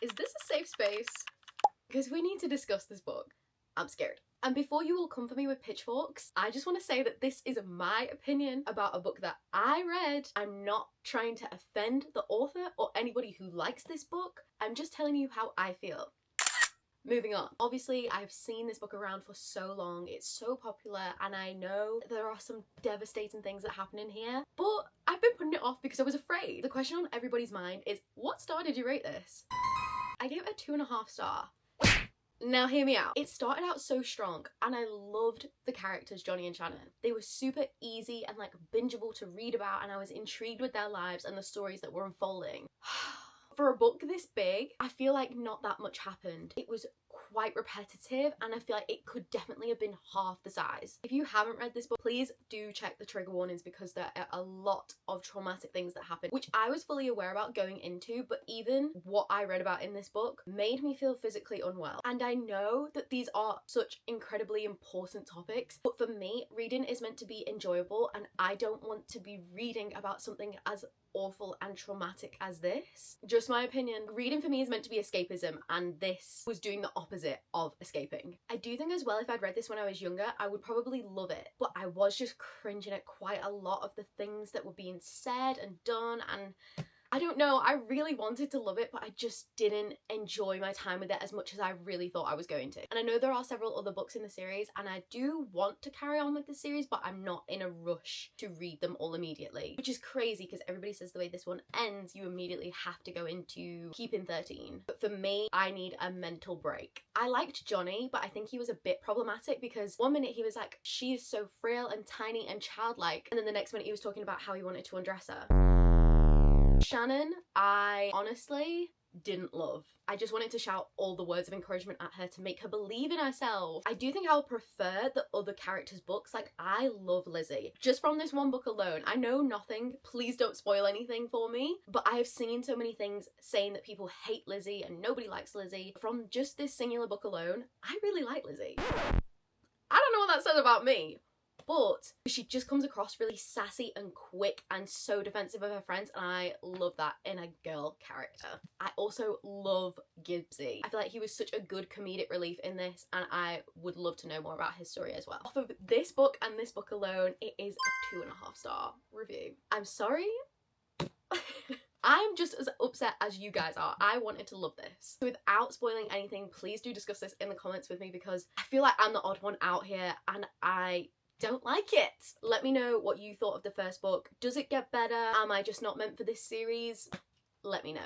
Is this a safe space? Because we need to discuss this book. I'm scared. And before you all come for me with pitchforks, I just want to say that this is my opinion about a book that I read. I'm not trying to offend the author or anybody who likes this book. I'm just telling you how I feel. Moving on. Obviously, I've seen this book around for so long. It's so popular, and I know there are some devastating things that happen in here, but I've been putting it off because I was afraid. The question on everybody's mind is, what star did you rate this? I gave it a 2.5 star. Now hear me out. It started out so strong and I loved the characters, Johnny and Shannon. They were super easy and like bingeable to read about, and I was intrigued with their lives and the stories that were unfolding. For a book this big, I feel like not that much happened. It was quite repetitive, and I feel like it could definitely have been half the size. If you haven't read this book, please do check the trigger warnings, because there are a lot of traumatic things that happen, which I was fully aware about going into, but even what I read about in this book made me feel physically unwell. And I know that these are such incredibly important topics, but for me, reading is meant to be enjoyable, and I don't want to be reading about something as awful and traumatic as this. Just my opinion. Reading for me is meant to be escapism, and this was doing the opposite of escaping. I do think as well, if I'd read this when I was younger, I would probably love it, but I was just cringing at quite a lot of the things that were being said and done, and I don't know, I really wanted to love it, but I just didn't enjoy my time with it as much as I really thought I was going to. And I know there are several other books in the series, and I do want to carry on with the series, but I'm not in a rush to read them all immediately, which is crazy because everybody says the way this one ends, you immediately have to go into Keeping 13. But for me, I need a mental break. I liked Johnny, but I think he was a bit problematic because one minute he was like, she is so frail and tiny and childlike, and then the next minute he was talking about how he wanted to undress her. Shannon, I honestly didn't love. I just wanted to shout all the words of encouragement at her to make her believe in herself. I do think I'll prefer the other characters' books. Like, I love Lizzie. Just from this one book alone, I know nothing, please don't spoil anything for me, but I have seen so many things saying that people hate Lizzie and nobody likes Lizzie. From just this singular book alone, I really like Lizzie. I don't know what that says about me, but she just comes across really sassy and quick and so defensive of her friends, and I love that in a girl character. I also love Gibbsy. I feel like he was such a good comedic relief in this, and I would love to know more about his story as well. Off of this book and this book alone, it is a 2.5 star review. I'm sorry. I'm just as upset as you guys are. I wanted to love this. So without spoiling anything, please do discuss this in the comments with me, because I feel like I'm the odd one out here and I don't like it. Let me know what you thought of the first book. Does it get better? Am I just not meant for this series? Let me know.